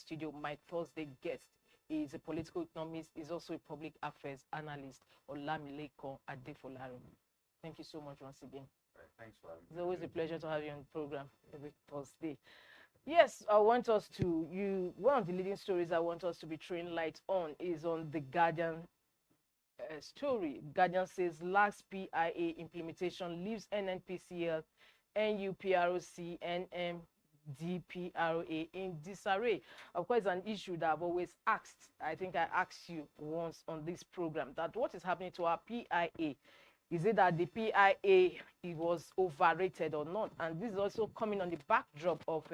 studio. My Thursday guest is a political economist, is also a public affairs analyst, Olamileko Adefolaro. Thank you so much once again. Thanks for having me. It's always a pleasure to have you on the program every Thursday. Yes, I want us to, one of the leading stories I want us to be throwing light on is on the Guardian story. Guardian says last PIA implementation leaves NNPCL, NUPROC, NMDPRA in disarray. Of course, it's an issue that I've always asked. I think I asked you once on this program that what is happening to our PIA. Is it that the PIA it was overrated or not? And this is also coming on the backdrop of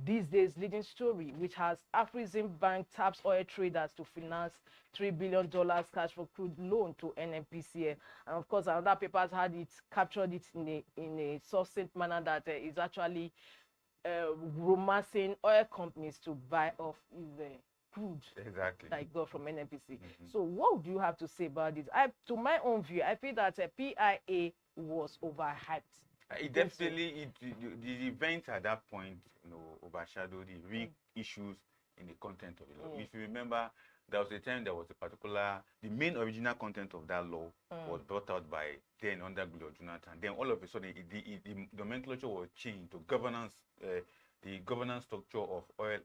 these days leading story, which has Afrexim Bank taps oil traders to finance $3 billion cash for crude loan to NNPCL. And of course, another papers had it captured it in a succinct manner that is actually romancing oil companies to buy off his crude that I got from NNPC. So what do you have to say about this? To my own view, I feel that PIA was overhyped. It definitely, the events at that point, overshadowed the real issues in the content of the law. If you remember, there was a time there was the main original content of that law was brought out by then under Goodluck Jonathan. Then all of a sudden, the nomenclature was changed to governance, the governance structure of oil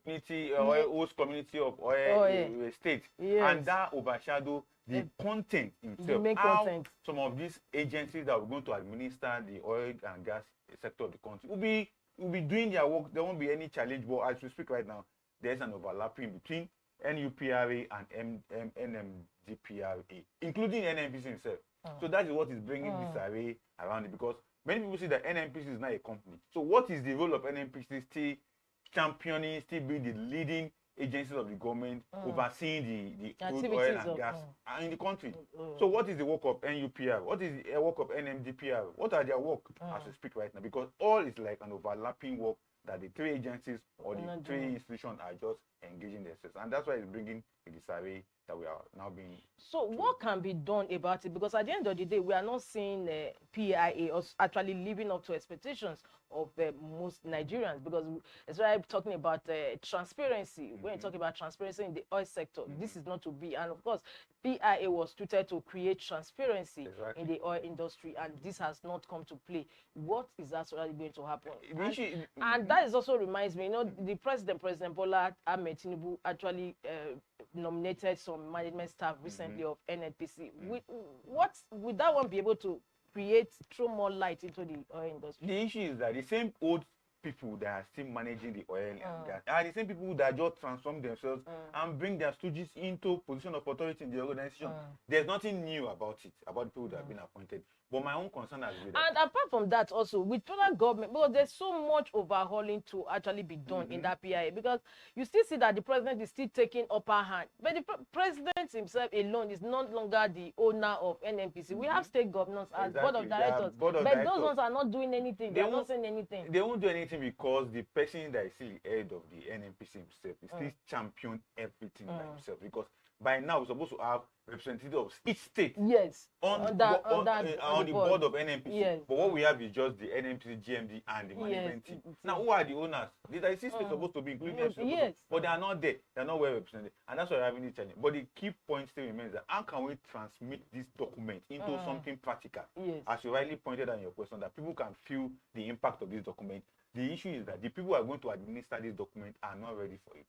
host community of oil state, and that overshadowed the content itself. How some of these agencies that were going to administer the oil and gas sector of the country will be doing their work. There won't be any challenge. But as we speak right now, there's an overlapping between NUPRA and NMDPRA, including NNPC himself. So that is what is bringing this array around it, because many people see that NNPC is not a company. So what is the role of NNPC? Still championing, still being the leading agencies of the government, overseeing the crude oil and gas in the country. So what is the work of NUPR? What is the work of NMDPR? What are their work as we speak right now? Because all is like an overlapping work that the three agencies or the three institutions are just engaging themselves. And that's why it's bringing a disarray that we are now being... So what can be done about it? Because at the end of the day, we are not seeing PIA actually living up to expectations of most Nigerians, because it's why I'm talking about transparency. When you talk about transparency in the oil sector, this is not to be. And of course, PIA was tweeted to create transparency in the oil industry, and this has not come to play. What is actually going to happen? And that is also reminds me, the President Bola Ahmed Tinubu actually nominated some management staff recently of NNPC. Would that one be able to throw more light into the oil industry? The issue is that the same old people that are still managing the oil and gas are the same people that just transform themselves and bring their stooges into position of authority in the organization. There's nothing new about it, about the people that have been appointed. But my own concern has been that. And apart from that, also with federal government, because there's so much overhauling to actually be done in that PIA, because you still see that the president is still taking upper hand. But the president himself alone is no longer the owner of NNPC. We have state governors as board of directors, but those ones are not doing anything. They're not saying anything. They won't do anything because the person that is still the head of the NNPC himself is still champion everything by himself. Because by now we're supposed to have representatives of each state on the board of NNPC. But what we have is just the NNPC, GMD, and the management team. Now, who are the owners? These are states supposed to be included, but they are not there. They are not well represented, and that's why we're having this challenge. But the key point still remains that how can we transmit this document into something practical? As you rightly pointed out in your question, that people can feel the impact of this document. The issue is that the people who are going to administer this document are not ready for it,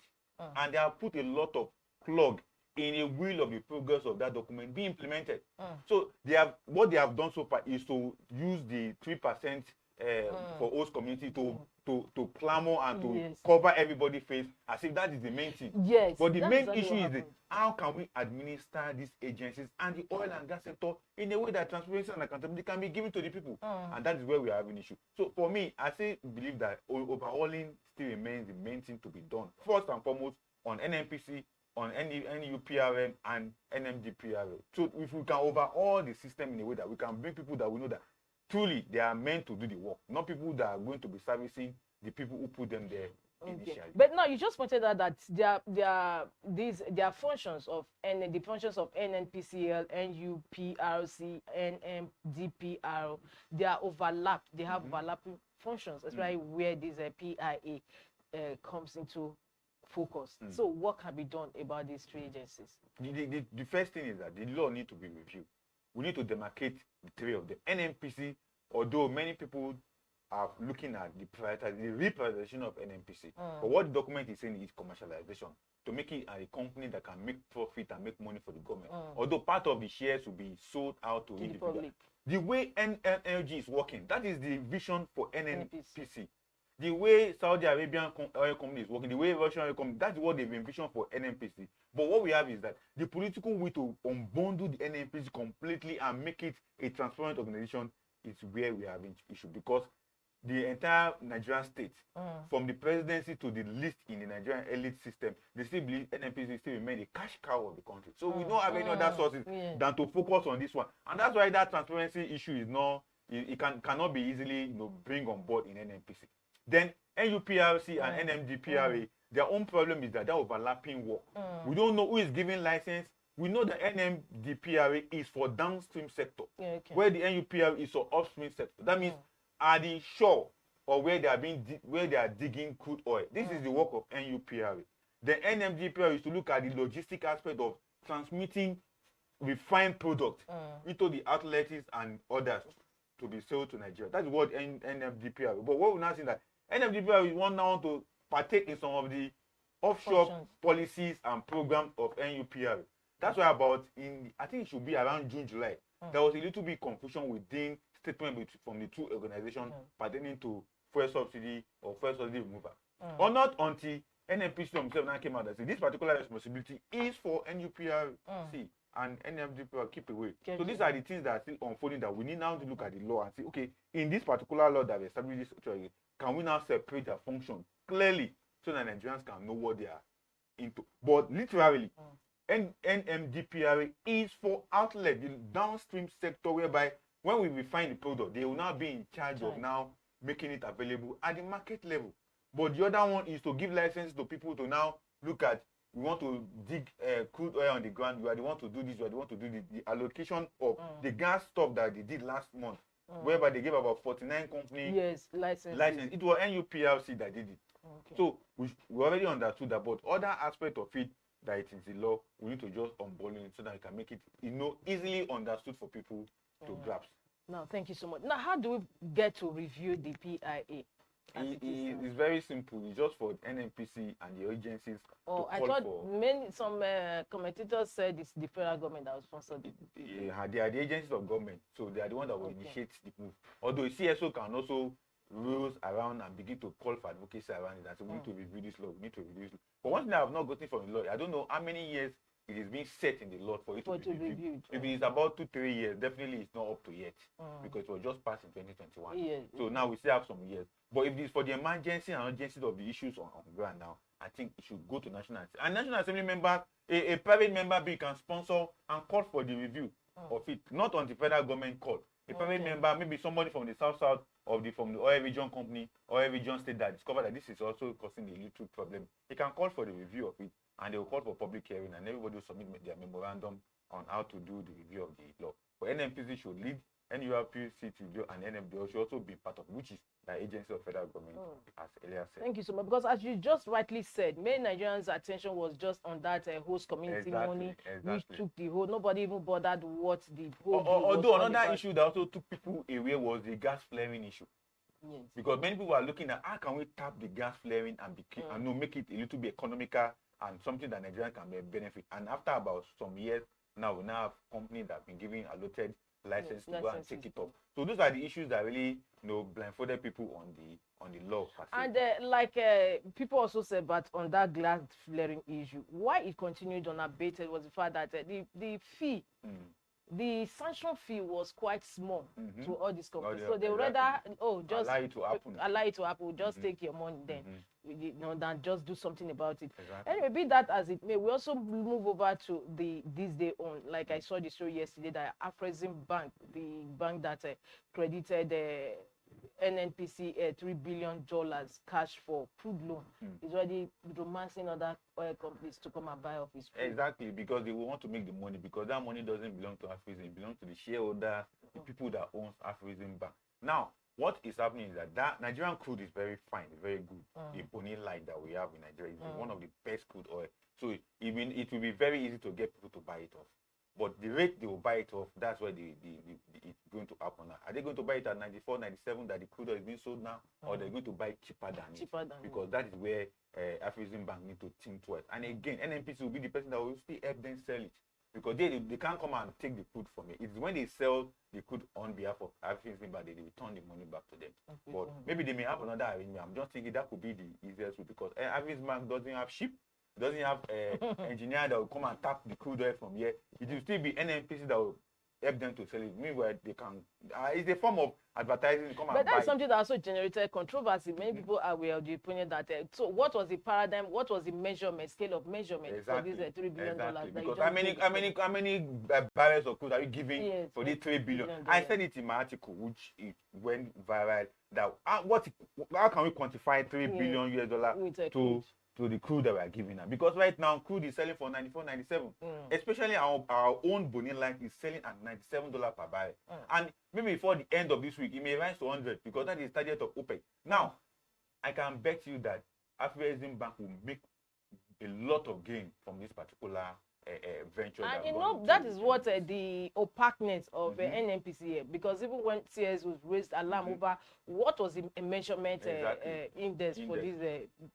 and they have put a lot of plug in a wheel of the progress of that document being implemented. So what they have done so far is to use the 3% for host community to clamor and to cover everybody's face as if that is the main thing. But the main issue is how can we administer these agencies and the oil and gas sector in a way that transparency and accountability can be given to the people. And that is where we have an issue. So for me, I believe that overhauling still remains the main thing to be done. First and foremost on NNPC, on NUPRM and NMDPRA. So if we can overhaul the system in a way that we can bring people that we know that truly they are meant to do the work, not people that are going to be servicing the people who put them there initially. But now you just pointed out that their functions of the functions of NNPCL, NUPRC, NMDPR, they are overlapped. They have overlapping functions. That's why where this PIA comes into focus. So what can be done about these three agencies? The first thing is that the law needs to be reviewed. We need to demarcate the three of them. NNPC, although many people are looking at the reprivatization of NNPC, but what the document is saying is commercialization, to make it a company that can make profit and make money for the government. Although part of the shares will be sold out to individuals. The way NLG is working, that is the vision for NNPC. The way Saudi Arabian oil company is working, the way Russian oil company, that's what they've envisioned for NNPC. But what we have is that the political will to unbundle the NNPC completely and make it a transparent organization is where we have an issue, because the entire Nigerian state, from the presidency to the list in the Nigerian elite system, they still believe NNPC still remain a cash cow of the country. So we don't have any other sources than to focus on this one. And that's why that transparency issue is not, it cannot be easily bring on board in NNPC. Then NUPRC and NMDPRA, their own problem is that they're overlapping work. We don't know who is giving license. We know the NMDPRA is for downstream sector, where the NUPRA is for upstream sector. That means at the shore or where they are digging crude oil. This is the work of NUPRA. The NMDPRA is to look at the logistic aspect of transmitting refined products into the outlets and others to be sold to Nigeria. That's what NMDPRA. But what we're now seeing that NMDPRA want now to partake in some of the offshore policies and programs of NUPRA. That's why I think it should be around June, July, there was a little bit confusion within statement from the two organizations pertaining to fuel subsidy or fuel subsidy removal. Or not until NNPC themselves now came out and said this particular responsibility is for NUPRC and NMDPRA keep away. So these are the things that are still unfolding that we need now to look at the law and say, okay, in this particular law that we established this, can we now separate their function clearly so that Nigerians can know what they are into? But literally, NMDPRA is for outlet, the downstream sector, whereby when we refine the product, they will now be in charge of now making it available at the market level. But the other one is to give license to people to now look at, we want to dig crude oil on the ground, you are the one to do this, you are the one to do the allocation of the gas stuff that they did last month, whereby they gave about 49 companies license. It was NUPRC that did it. So we already understood that, but other aspect of it that it is the law, we need to just unbundle it so that we can make it easily understood for people to grasp. Now, thank you so much. Now, how do we get to review the PIA? It's very simple. It's just for NNPC and the agencies. Oh, I thought some commentators said it's the federal government that will sponsor it. Yeah, they are the agencies of government, so they are the ones that will initiate the move. Although CSO can also rules around and begin to call for advocacy around it and say we need to review this law, we need to review this law. But one thing I have not gotten from the law, I don't know how many years it is being set in the law for it to be reviewed. If it is about 2-3 years, definitely it's not up to yet because it was just passed in 2021. So now we still have some years. But if it is for the emergency and urgency of the issues on ground now, I think it should go to National Assembly. And National Assembly members, a private member bill can sponsor and call for the review of it, not on the federal government call. A private member, maybe somebody from the south of from the oil region company, oil region state that discovered that this is also causing a little problem, he can call for the review of it, and they will call for public hearing, and everybody will submit their memorandum on how to do the review of the law. But NNPC should lead, NURPC to do, and NMDO should also be part of it, which is the agency of federal government, as earlier said. Thank you so much. Because as you just rightly said, many Nigerians' attention was just on that host community money, which took the whole. Nobody even bothered what the whole. Although another issue that also took people away was the gas flaring issue. Yes. Because many people are looking at how can we tap the gas flaring and make it a little bit economical and something that Nigerians can benefit. And after about some years, now we now have companies that have been giving allotted license to go and take it up. So those are the issues that really blindfolded people on the law. And people also said, but on that glass flaring issue, why it continued unabated was the fact that the fee, the sanction fee was quite small to all these companies. So they would rather just allow it to happen, just take your money then. Than just do something about it. Anyway, be that as it may, we also move over to the THISDAY on. Like I saw the story yesterday that Afrexim Bank, the bank that credited NNPC $3 billion cash for crude loan, is already romancing other oil companies to come and buy off his crude. Exactly, because they will want to make the money, because that money doesn't belong to Afrexim, it belongs to the shareholders, the people that owns Afrexim Bank. Now, what is happening is that Nigerian crude is very fine, very good. The Bonny Light that we have in Nigeria is one of the best crude oil. So it will be very easy to get people to buy it off. But the rate they will buy it off, that's where it's going to happen now. Are they going to buy it at 94, 97 that the crude oil is being sold now? Or they're going to buy it cheaper than it? Because that is where Afreximbank need to think towards. And again, NNPC will be the person that will still help them sell it. Because they can't come and take the crude from it. It's when they sell the crude on behalf of Afreximbank, they return the money back to them. But maybe they may have another arrangement. I'm just thinking that could be the easiest way, because Afreximbank doesn't have ship. Doesn't have engineer that will come and tap the crude oil from here. It will still be NNPC that will help them to sell it. Meanwhile, they can. It's a form of advertising. But that's something that also generated controversy. Many people are aware of the opinion that. So, what was the paradigm? What was the measurement, scale of measurement for these $3 billion? Because how many barrels of crude are you giving for this $3 billion? I said it in my article, which it went viral. That how can we quantify $3 billion to the crude that we are giving now? Because right now crude is selling for 94, 97. Especially our own Bonny Light is selling at $97 per barrel. And maybe before the end of this week it may rise to 100, because that is the target of OPEC. Now I can bet you that Afreximbank will make a lot of gain from this particular venture. And you know, that is what the opaqueness of NNPC, because even when CS was raised alarm over what was the measurement index for this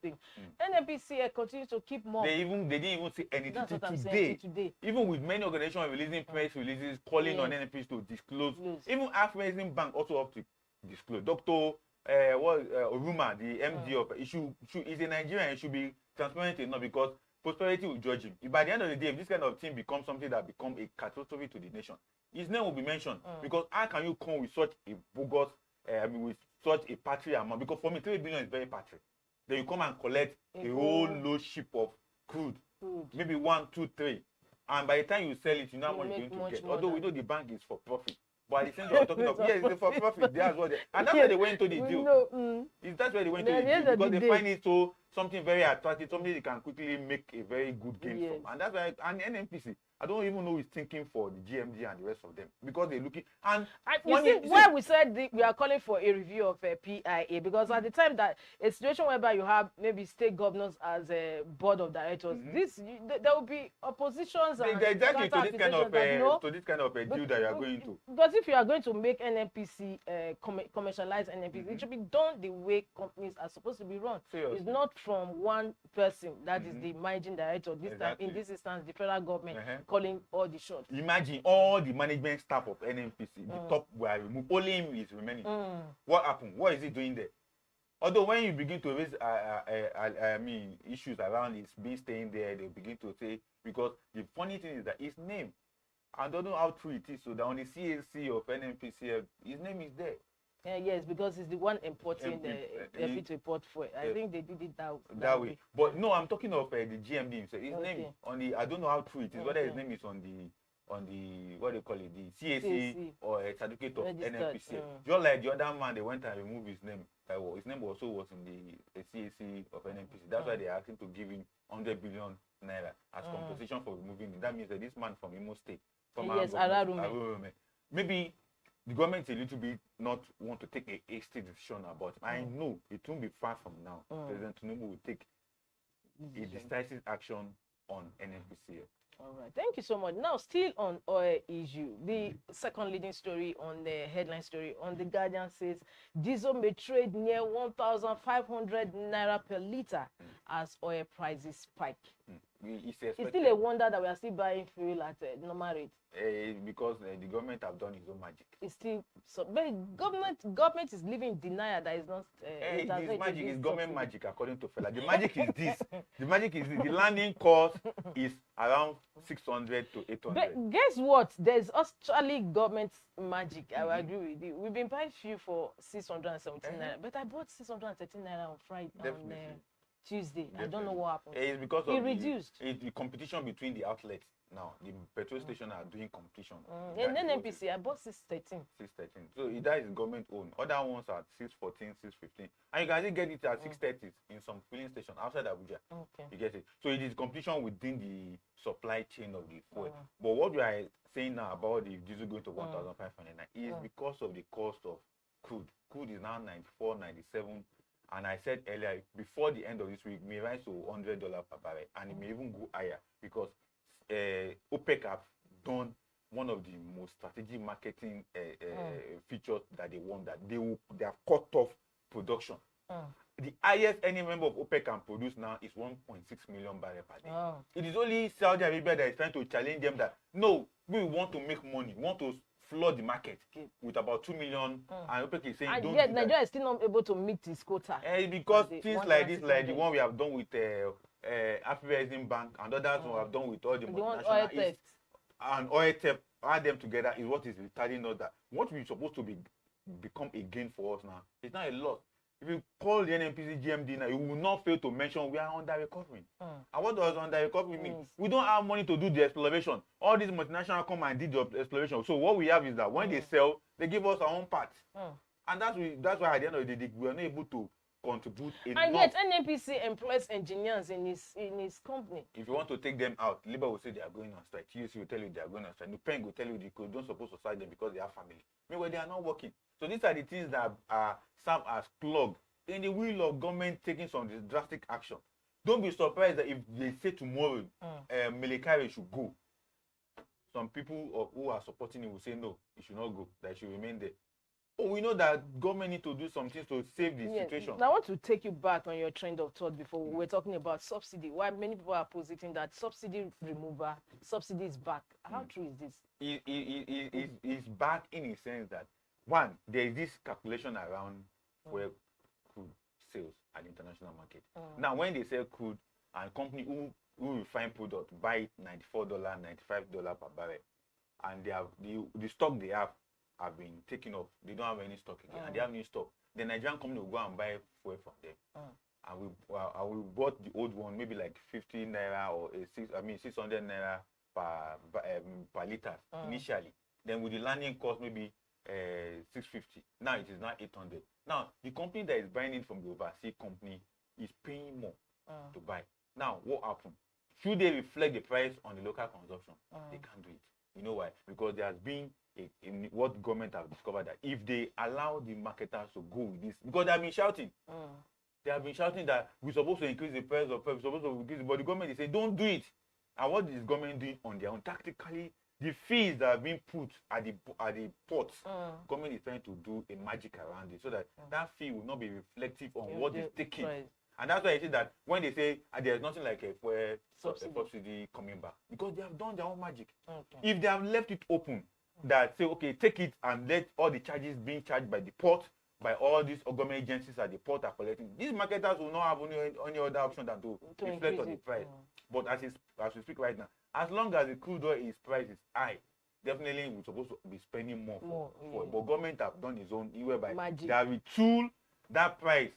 thing, NNPC continues to keep more. They didn't even say anything today. Even with many organizations releasing press releases calling on NNPC to disclose. Even Afreximbank also have to disclose. Dr. Oruma, the MD of it, is a Nigerian. It should be transparent enough, because prosperity will judge him. If by the end of the day, if this kind of thing becomes something that becomes a catastrophe to the nation, his name will be mentioned. Because how can you come with such a bogus, with such a patry amount? Because for me, $3 billion is very patry. Then you come and collect a whole load ship of crude, maybe 1, 2, 3, and by the time you sell it, you know how much you're going to get. Although we know the bank is for profit. But at the same time, we're talking of, yes, it's for profit. That's what and that's why they went to the deal. That's why they went to the deal, because they find it so something very attractive, something they can quickly make a very good gain from. And that's why, and NNPC, I don't even know who's thinking for the GMD and the rest of them, because they're looking. And you see, why we said we are calling for a review of PIA, because at the time that a situation whereby you have maybe state governors as a board of directors, there will be oppositions and exactly to this kind of deal that you are going to. Because if you are going to make NNPC commercialize NNPC, it should be done the way companies are supposed to be run. Seriously. It's not from one person that is the managing director. This time, in this instance, the federal government calling all the shots. Imagine all the management staff of NNPC, the top were removed. Only him is remaining. What happened? What is he doing there? Although when you begin to raise issues around his being staying there, they begin to say, because the funny thing is that his name, I don't know how true it is, so that on the CAC of NNPC, his name is there. Yes, because he's the one importing the fit report for it. I think they did it that way. But no, I'm talking of the GMD himself. His name on the, I don't know how true it is, whether his name is on the what do you call it, the CAC or a certificate of NNPC. Just like the other man, they went and removed his name. His name also was in the CAC of NNPC. That's why they are asking to give him 100 billion naira as compensation for removing it. That means that this man from Imo State, from maybe the government is a little bit not want to take a hasty decision about it. I know it won't be far from now. President Tinubu will take a decisive action on NNPC. All right, thank you so much. Now, still on oil issue, the second leading story on the headline story on The Guardian says diesel may trade near 1,500 naira per liter as oil prices spike. It's still a wonder that we are still buying fuel at a normal rate. Because the government have done its own magic. It's still so, but government is living in denial that is not. It's magic. It's government magic, according to Fela. The magic is this. The magic is this. The landing cost is around 600 to 800. But guess what? There's actually government magic. I will agree with you. We've been buying fuel for 617 naira, but I bought 613 naira on Friday. On Tuesday. Definitely. I don't know what happened. It's because of reduced. The competition between the outlets now. The petrol stations are doing competition. And then NPC, I bought 613. 613. So that is government owned. Other ones are 614, 615. And you can still get it at 630 in some filling station outside Abuja. Okay. You get it. So it is competition within the supply chain of the fuel. But what we are saying now about the diesel going to 1,509 is because of the cost of crude. Crude is now 94, 97. And I said earlier, before the end of this week, may rise to $100 per barrel, and it may even go higher because OPEC have done one of the most strategic marketing features that they want, that they have cut off production. The highest any member of OPEC can produce now is 1.6 million barrels per day. It is only Saudi Arabia that is trying to challenge them that, no, we want to make money, we want to flood the market with about 2 million, and OPEC is saying, and don't yet Nigeria is still not able to meet its quota. Because things like this, like the one we have done with Afrexim Bank and others we have done with all the multinational and oil theft, add them together is what is retarding us. That what we're supposed to become a gain for us now, it's not a loss. If you call the NNPC GMD now, you will not fail to mention we are under recovery. And what does under recovery mean? We don't have money to do the exploration. All these multinationals come and did the exploration. So what we have is that when they sell, they give us our own part. And that's why at the end of the day, we are not able to contribute enough. And yet NNPC employs engineers in his company. If you want to take them out, Labour will say they are going on strike. TUC will tell you they are going on strike. NUPENG will tell you they don't supposed to strike them because they have family. Meanwhile, they are not working. So these are the things that serve as clog in the wheel of government taking some drastic action. Don't be surprised that if they say tomorrow Melekare should go, some people who are supporting him will say no, he should not go, that he should remain there. Oh, we know that government need to do some things to save the situation. Now, I want to take you back on your trend of thought before we were talking about subsidy. Why many people are positing that subsidy removal, subsidy is back. How true is this? It's back in a sense that, one, there is this calculation around where crude sales at the international market. Now, when they sell crude, and company who refine product buy $94, $95 per barrel, and they have the stock they have been taken off. They don't have any stock again, and they have new stock. The Nigerian company will go and buy fuel from them. And we bought the old one maybe like 50 naira or 600 naira per liter initially. Then with the landing cost maybe 650. Now it is now 800. Now the company that is buying it from the overseas company is paying more to buy. Now what happened? Should they reflect the price on the local consumption? They can't do it. You know why? Because there has been what government have discovered, that if they allow the marketers to go with this, because they have been shouting, that we're supposed to increase the price of fuel, we're supposed to increase, but the government is saying don't do it. And what is government doing on their own? Tactically, the fees that are being put at the ports, government is trying to do a magic around it so that that fee will not be reflective on what is taken. And that's why I say that when they say there's nothing like a subsidy coming back, because they have done their own magic. If they have left it open, that say, okay, take it and let all the charges being charged by the port, by all these government agencies at the port are collecting, these marketers will not have any other option than to reflect on the price. But as we speak right now, as long as the crude oil price is high, definitely we're supposed to be spending more for it. But government have done its own, whereby they have retooled that price,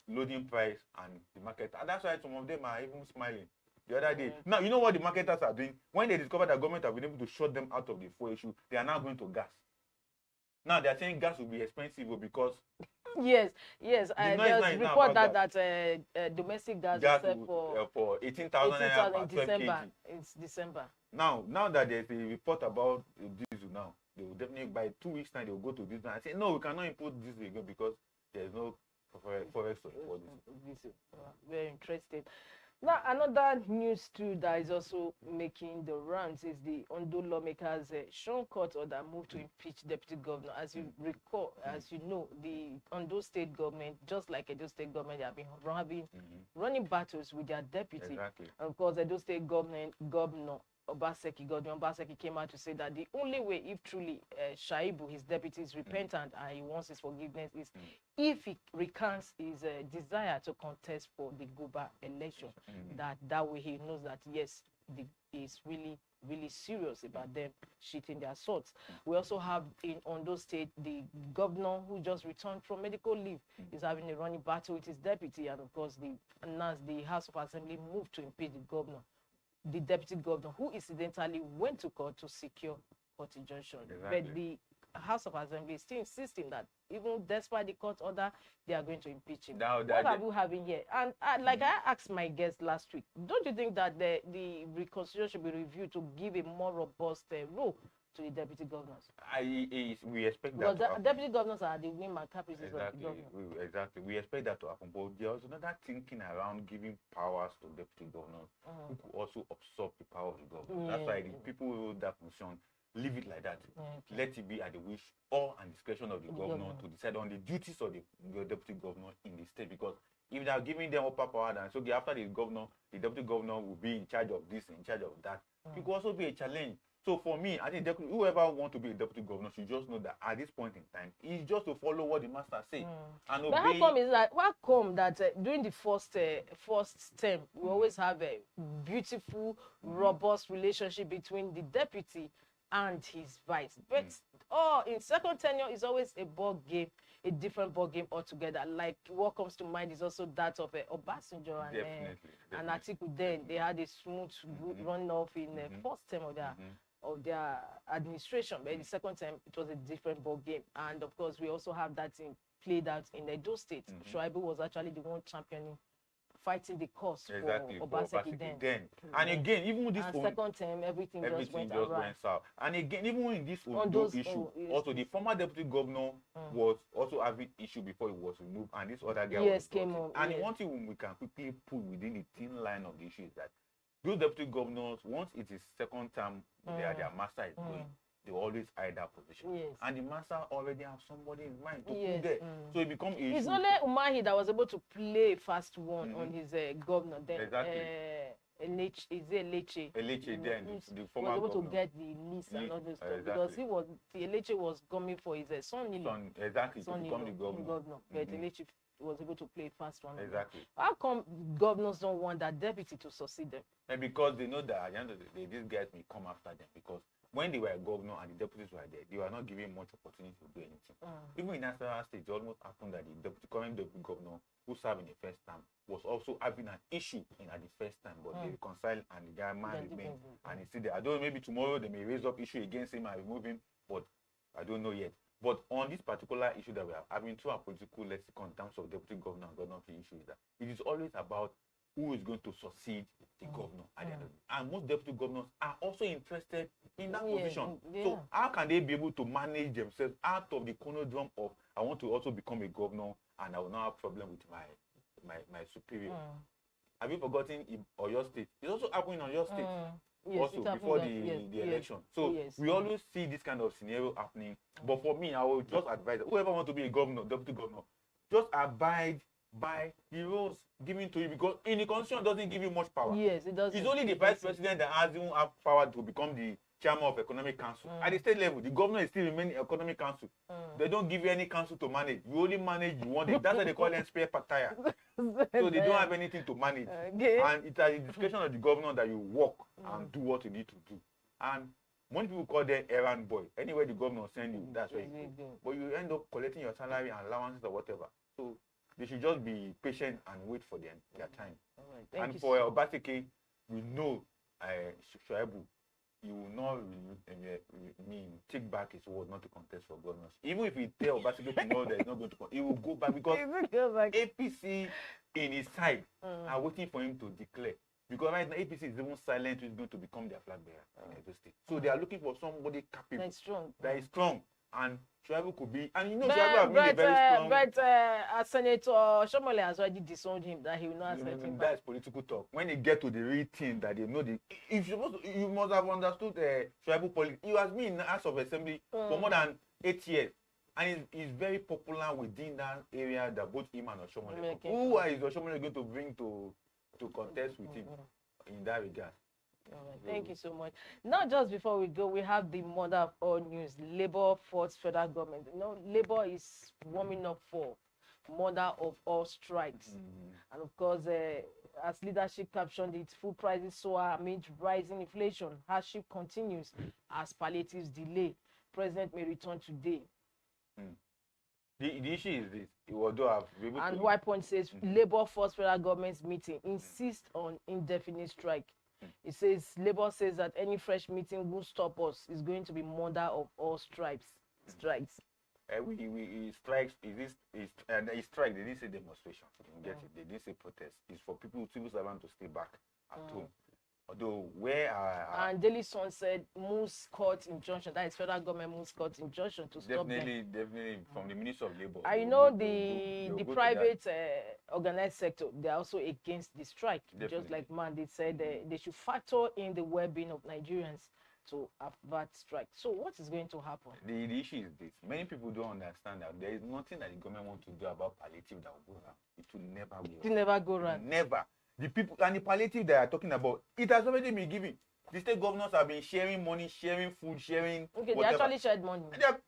loading price, and the market. And that's why some of them are even smiling the other day. Now, you know what the marketers are doing? When they discover that government have been able to shut them out of the fuel issue, they are now going to gas. Now they are saying gas will be expensive because yes, there's a report that domestic gas is for 18,000 naira in December. It's December. Now that there's a report about diesel, now they will definitely, by 2 weeks time, they will go to diesel and say no, we cannot import diesel again because there's no forex to import diesel. Very interesting. Now, another news too that is also making the rounds is the Ondo lawmakers' shown court order move to impeach deputy governor. As you recall, as you know, the Ondo state government, just like Edo state government, they have been running battles with their deputy. Exactly. And of course, Edo state governor Obaseki came out to say that the only way, if truly Shaibu, his deputy, is repentant and he wants his forgiveness, is if he recants his desire to contest for the Guba election. That way he knows that yes, he's really serious about them shitting their sorts. We also have in Ondo State the governor who just returned from medical leave is having a running battle with his deputy, and of course the House of Assembly moved to impeach the deputy governor, who incidentally went to court to secure court injunction. But the House of Assembly is still insisting that even despite the court order, they are going to impeach him. Now, what are we having here? And like I asked my guest last week, don't you think that the reconstitution should be reviewed to give a more robust role to the deputy governors? We expect that. Because the deputy governors are the wing and caprices of the governor. Exactly. We expect that to happen. But there's another thinking around giving powers to deputy governors who could also absorb the power of the governor. That's why the people who hold that position leave it like that. Let it be at the wish or and discretion of the governor to decide on the duties of the deputy governor in the state. Because if they are giving them upper power, then so after the governor, the deputy governor will be in charge of this, in charge of that. It could also be a challenge. So for me, I think whoever wants to be a deputy governor should just know that at this point in time, it's just to follow what the master says and obey. But how come that during the first term, we always have a beautiful, robust relationship between the deputy and his vice? But in second tenure, it's always a ball game, a different ball game altogether. Like what comes to mind is also that of Obasanjo and Atiku. Then they had a smooth run off in the first term of their administration, but in the second time it was a different ball game. And of course we also have that thing played out in Edo State. Shuaibu was actually the one championing, fighting the cause for Obaseki then. And again, even this second time everything just went south. And again, even in this issue, also the former deputy governor was also having issue before he was removed, and this other guy came on. And one thing we can quickly put within the thin line of the issue is that those deputy governors, once it is second term, their master is going, they always hide that position. And the master already have somebody in mind to put there. So it becomes issue. It's only Umahi that was able to play fast one on his governor. Then Eleche then the former was able governor to get the list and all those stuff, because Eleche was coming for his son to become the governor. But Eleche was able to play fast one. How come governors don't want that deputy to succeed them? And because they know that at the end of the day, these guys may come after them, because when they were a governor and the deputies were there, they were not given much opportunity to do anything. Even in national state, it almost happened that the current deputy governor who served in the first term was also having an issue at the first time, but they reconciled and the guy man remained, and he said that I don't know, maybe tomorrow they may raise up issue against him and remove him, but I don't know yet. But on this particular issue that we are having through our political lexicon in terms of deputy governor and governor issue, is that it is always about who is going to succeed the governor at the end of it. And most deputy governors are also interested in that position. So how can they be able to manage themselves out of the conundrum of I want to also become a governor and I will not have problem with my superior? Have you forgotten in Oyo State? It's also happening in Oyo State. Also before the election. So we always see this kind of scenario happening. But for me, I would just advise whoever wants to be a governor, deputy governor, just abide by the rules given to you, because in the constitution doesn't give you much power. It doesn't. It's only the vice president that has even have power to become the chairman of economic council. At the state level, the governor is still remaining economic council. They don't give you any council to manage. You only manage you want it. That's why they call them spare partire. So they don't have anything to manage. And it's at the discretion of the governor that you work and do what you need to do. And most people call them errand boy. Anywhere the governor send you, that's where you go. But you end up collecting your salary and allowances or whatever. So they should just be patient and wait for their time. And for Obaseki, we know Shuaibu, he will not take back his word not to contest for governors. Even if he tell Obaseki tomorrow that he's not going to contest, he will go back, because APC in his side are waiting for him to declare. Because right now APC is even silent who is going to become their flag bearer in Edo State. So they are looking for somebody capable, that is strong. And Shuaibu could be, and you know, Shuaibu has been a very strong. But Senator Shomole has already disowned him that he will not accept him. That's political talk. When they get to the real thing that they know, you must have understood Shuaibu politics. He has been in the House of Assembly for more than 8 years, and he's very popular within that area that both him and Oshomole. Who is Oshomole going to bring to contest with him in that regard? All right. Thank you so much. Now, just before we go, we have the mother of all news. Labour faults federal government. You know, Labour is warming up for mother of all strikes. And of course, as leadership captioned it, food prices soar amid rising inflation. Hardship continues as palliatives delay. President may return today. The issue is this. And White Point says Labour forced federal government's meeting insists on indefinite strike. It says Labour says that any fresh meeting will stop us is going to be murder of all stripes. strikes. We strikes. Is strike. They didn't say demonstration. You get it. They didn't say protest. It's for people, civil servants, to stay back at home. Although where and Daily Sun said moves court injunction, that is federal government moves court injunction to stop them. Definitely from the Minister of Labour. I know the private organized sector, they are also against the strike. Definitely. Just like man, they said they should factor in the well-being of Nigerians to avert strike. So what is going to happen? The issue is this: many people don't understand that there is nothing that the government wants to do about palliative that will go around. It will never go. It will never go around. Never. The people and the palliative they are talking about, it has already been given. The state governors have been sharing money, sharing food, sharing. Okay, whatever. They actually shared money.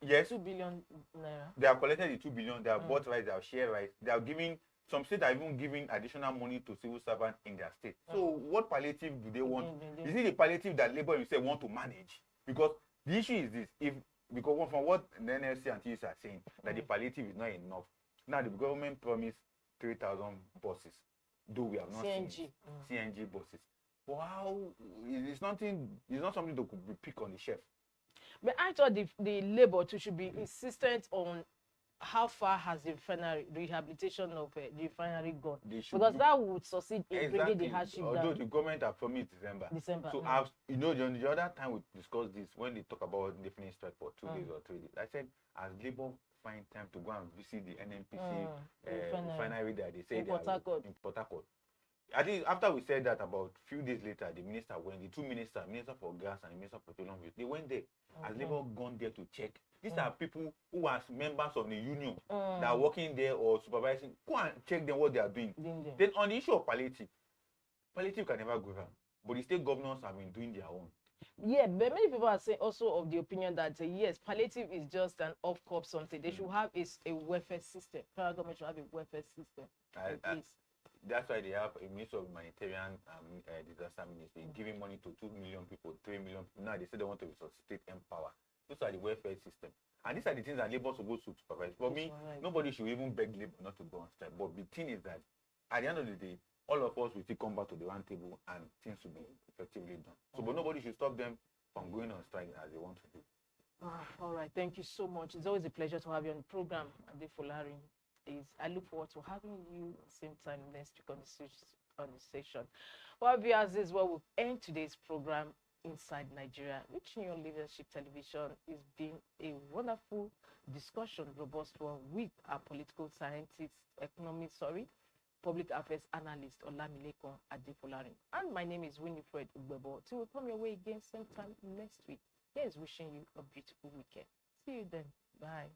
Yes. 2 billion naira. They have collected the 2 billion. They have bought rights. They have shared rights. They are giving. Some states are even giving additional money to civil servants in their state. So what palliative do they want? Is it the palliative that Labour himself want to manage? Because the issue is this: because from what the NLC and TUC are saying, that the palliative is not enough. Now the government promised 3,000 buses. Though we have not seen CNG buses. But how it's not something that could be picked on the shelf. But I thought the Labour too should be insistent on how far has the refinery rehabilitation of the refinery gone, because that would succeed in bringing the hardship down. Although the government have promised December. So the other time we discussed this, when they talk about definite strike for 2 days or 3 days, I said as Labour find time to go and visit the NNPC refinery that they say in Port Harcourt. I think after we said that, about a few days later, the two ministers, Minister for Gas and the Minister for Petroleum, they went there. Has Labour gone there to check? These are people who are members of the union that are working there or supervising. Go and check them what they are doing. Then on the issue of palliative can never go wrong. But the state governors have been doing their own. Yeah, but many people are saying also of the opinion that yes, palliative is just an off-crop something. They should have a welfare system. Federal government should have a welfare system. That's why they have a Minister of Humanitarian Disaster Ministry giving money to 2 million people, 3 million people. Now they say they want to resuscitate Empower. Those are the welfare system. And these are the things that Labour is supposed to supervise. For me, nobody should even beg Labour not to go on strike. But the thing is that at the end of the day, all of us will still come back to the round table and things will be effectively done. So, but nobody should stop them from going on strike as they want to do. All right, thank you so much. It's always a pleasure to have you on the program. Ade Folari. I look forward to having you at the same time next week on the session. Well, viewers, this is where we'll end today's program, Inside Nigeria, which New Leadership Television is being a wonderful discussion, robust one with our political scientist, public affairs analyst Olamilekon Ade Folari. And my name is Winifred Ugbebo. Till we come your way again same time next week. Here's wishing you a beautiful weekend. See you then. Bye.